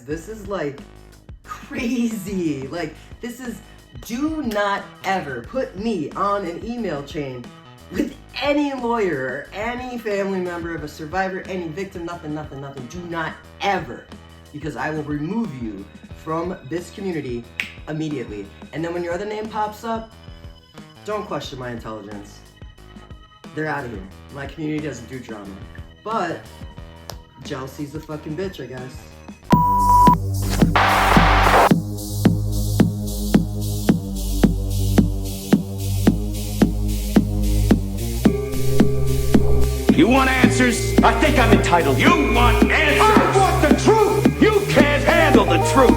this is like crazy. Like, this is, do not ever put me on an email chain with any lawyer or any family member of a survivor, any victim, nothing. Do not ever, because I will remove you from this community immediately. And then when your other name pops up, don't question my intelligence. They're out of here. My community doesn't do drama. But jealousy's a fucking bitch, I guess. You want answers? I think I'm entitled. You want answers? I want the truth! You can't handle the truth!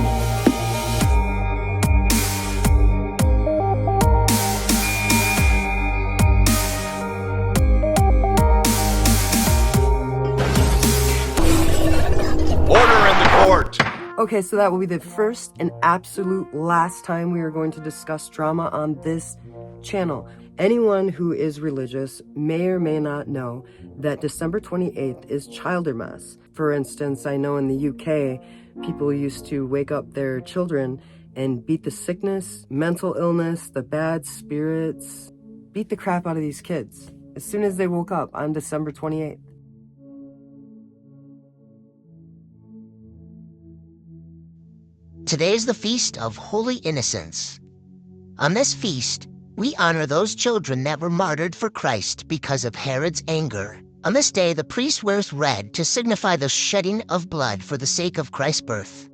Order in the court! Okay, so that will be the first and absolute last time we are going to discuss drama on this channel. Anyone who is religious may or may not know that December 28th is Childermas. For instance, I know in the UK, people used to wake up their children and beat the sickness, mental illness, the bad spirits, beat the crap out of these kids as soon as they woke up on December 28th. Today is the Feast of Holy Innocents. On this feast, we honor those children that were martyred for Christ because of Herod's anger. On this day, the priest wears red to signify the shedding of blood for the sake of Christ's birth.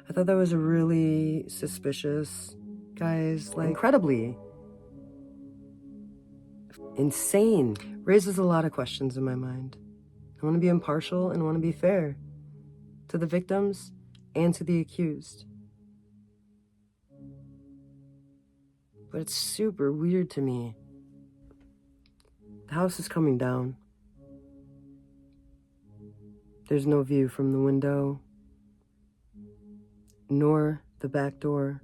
I thought that was really suspicious, guys. Like, incredibly insane. Raises a lot of questions in my mind. I want to be impartial and I want to be fair to the victims and to the accused. But it's super weird to me. The house is coming down. There's no view from the window, nor the back door,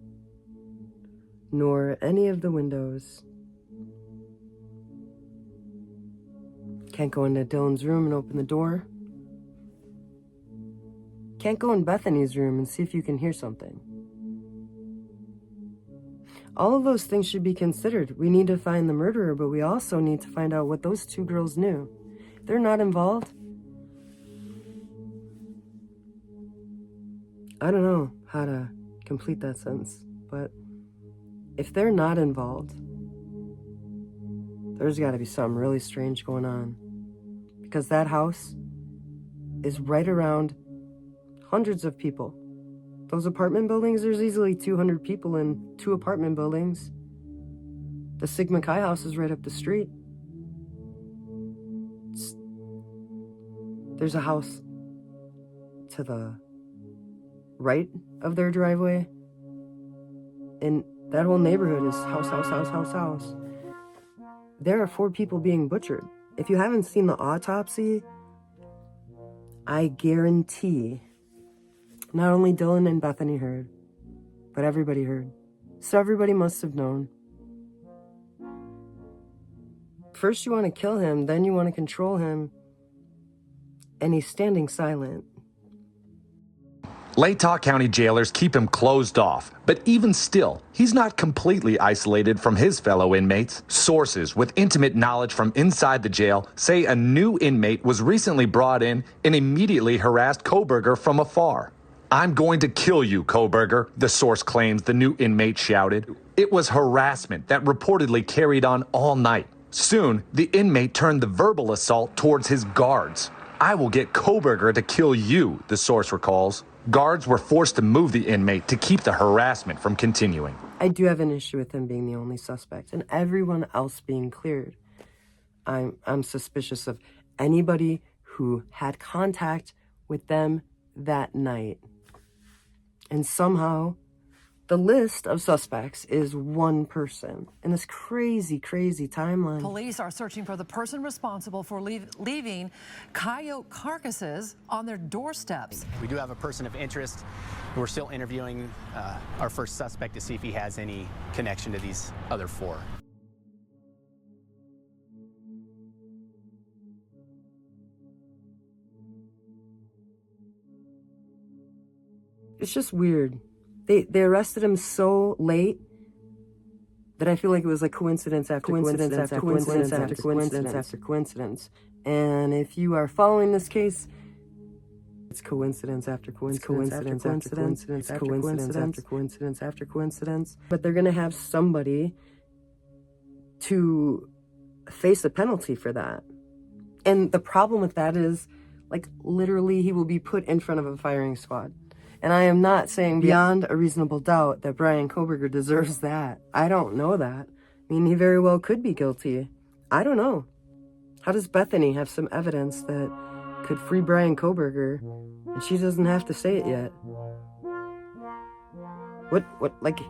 nor any of the windows. Can't go into Dylan's room and open the door. Can't go in Bethany's room and see if you can hear something. All of those things should be considered. We need to find the murderer, but we also need to find out what those two girls knew. They're not involved. I don't know how to complete that sentence, but if they're not involved, there's got to be something really strange going on, because that house is right around hundreds of people. Those apartment buildings, there's easily 200 people in 2 apartment buildings. The Sigma Chi house is right up the street. There's a house to the right of their driveway. And that whole neighborhood is house. There are 4 people being butchered. If you haven't seen the autopsy, I guarantee not only Dylan and Bethany heard, but everybody heard. So everybody must have known. First you want to kill him, then you want to control him, and he's standing silent. Latah County jailers keep him closed off, but even still, he's not completely isolated from his fellow inmates. Sources with intimate knowledge from inside the jail say a new inmate was recently brought in and immediately harassed Kohberger from afar. "I'm going to kill you, Kohberger," the source claims the new inmate shouted. It was harassment that reportedly carried on all night. Soon, the inmate turned the verbal assault towards his guards. "I will get Kohberger to kill you," the source recalls. Guards were forced to move the inmate to keep the harassment from continuing. I do have an issue with him being the only suspect and everyone else being cleared. I'm suspicious of anybody who had contact with them that night. And somehow, the list of suspects is one person in this crazy timeline. Police are searching for the person responsible for leaving coyote carcasses on their doorsteps. We do have a person of interest. We're still interviewing our first suspect to see if he has any connection to these other 4. It's just weird. They arrested him so late that I feel like it was like coincidence after coincidence after coincidence after coincidence after coincidence. And if you are following this case, it's coincidence after coincidence after coincidence, coincidence after coincidence after coincidence. But they're gonna have somebody to face a penalty for that. And the problem with that is, like, literally he will be put in front of a firing squad. And I am not saying beyond a reasonable doubt that Bryan Kohberger deserves that. I don't know that. I mean, he very well could be guilty. I don't know. How does Bethany have some evidence that could free Bryan Kohberger, and she doesn't have to say it yet? Like,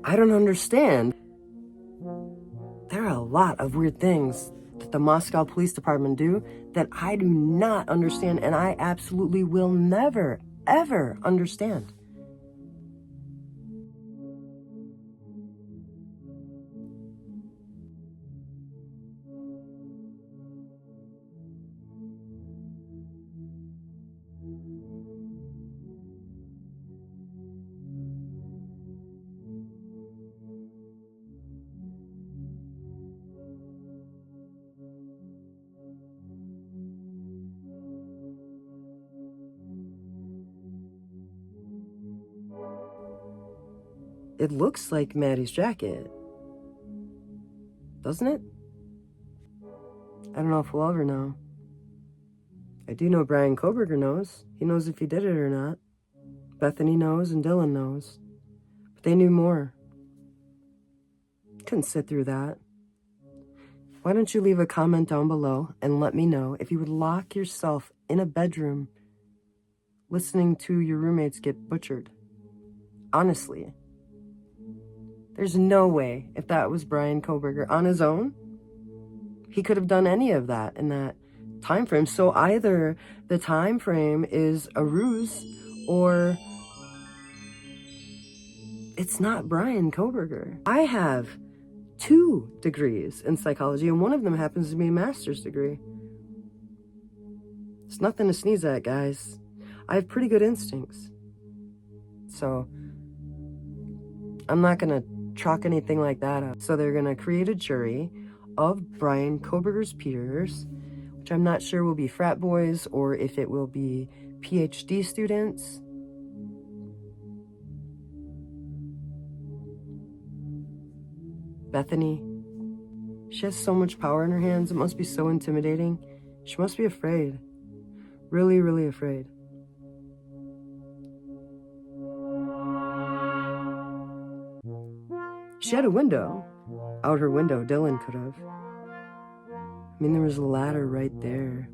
I don't understand. There are a lot of weird things that the Moscow Police Department do that I do not understand, and I absolutely will never, ever understand. It looks like Maddie's jacket, doesn't it? I don't know if we'll ever know. I do know Bryan Kohberger knows. He knows if he did it or not. Bethany knows and Dylan knows. But they knew more. Couldn't sit through that. Why don't you leave a comment down below and let me know if you would lock yourself in a bedroom listening to your roommates get butchered. Honestly. There's no way, if that was Bryan Kohberger on his own, he could have done any of that in that time frame. So either the time frame is a ruse or it's not Bryan Kohberger. I have 2 degrees in psychology, and one of them happens to be a master's degree. It's nothing to sneeze at, guys. I have pretty good instincts. So I'm not gonna chalk anything like that up. So they're gonna create a jury of Bryan Kohberger's peers, which I'm not sure will be frat boys or if it will be PhD students. Bethany, she has so much power in her hands. It must be so intimidating. She must be afraid. Really, really afraid. She had a window. Out her window, Dylan could have. I mean, there was a ladder right there.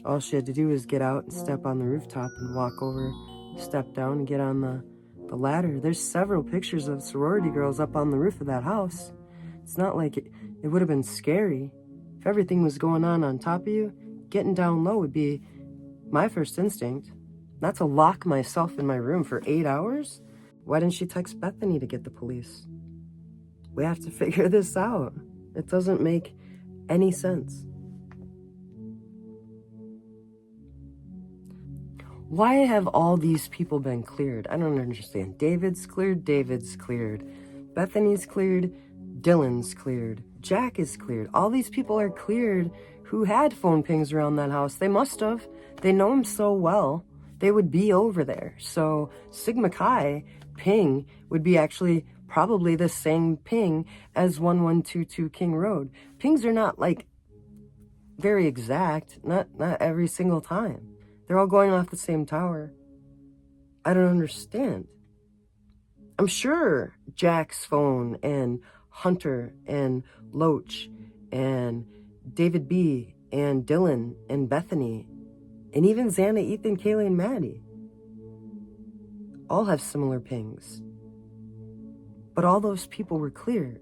All she had to do was get out and step on the rooftop and walk over, step down and get on the ladder. There's several pictures of sorority girls up on the roof of that house. It's not like it would have been scary. If everything was going on top of you, getting down low would be my first instinct. Not to lock myself in my room for 8 hours. Why didn't she text Bethany to get the police? We have to figure this out. It doesn't make any sense. Why have all these people been cleared? I don't understand. David's cleared. Bethany's cleared. Dylan's cleared. Jack is cleared. All these people are cleared who had phone pings around that house. They must have. They know him so well. They would be over there. So Sigma Chi ping would be actually probably the same ping as 1122 King Road. Pings are not like very exact, not every single time. They're all going off the same tower. I don't understand. I'm sure Jack's phone and Hunter and Loach and David B and Dylan and Bethany and even Xana, Ethan, Kaylee, and Maddie all have similar pings. But all those people were cleared.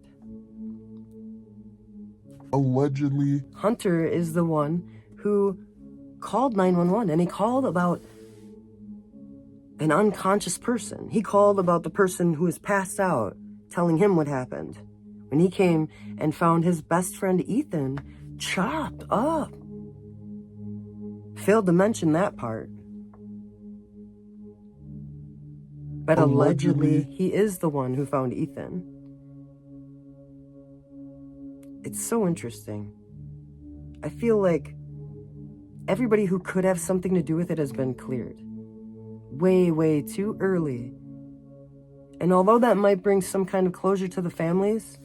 Allegedly. Hunter is the one who called 911, and he called about an unconscious person. He called about the person who was passed out, telling him what happened. When he came and found his best friend Ethan chopped up. Failed to mention that part. But allegedly, he is the one who found Ethan. It's so interesting. I feel like everybody who could have something to do with it has been cleared. Way, way too early. And although that might bring some kind of closure to the families,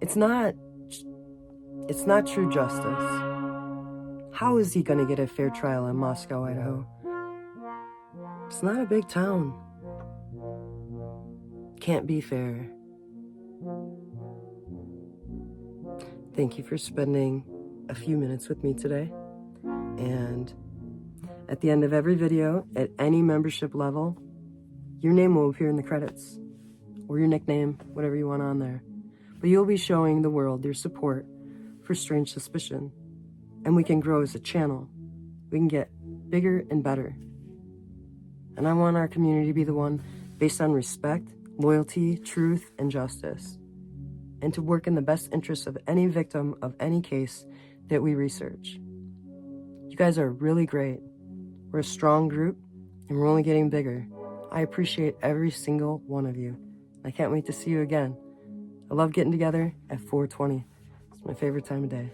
it's not true justice. How is he gonna get a fair trial in Moscow, Idaho? It's not a big town. Can't be fair. Thank you for spending a few minutes with me today. And at the end of every video, at any membership level, your name will appear in the credits, or your nickname, whatever you want on there. But you'll be showing the world your support for Strange Suspicion. And we can grow as a channel. We can get bigger and better. And I want our community to be the one based on respect, loyalty, truth, and justice. And to work in the best interests of any victim of any case that we research. You guys are really great. We're a strong group, and we're only getting bigger. I appreciate every single one of you. I can't wait to see you again. I love getting together at 4:20. It's my favorite time of day.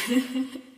Ha ha ha.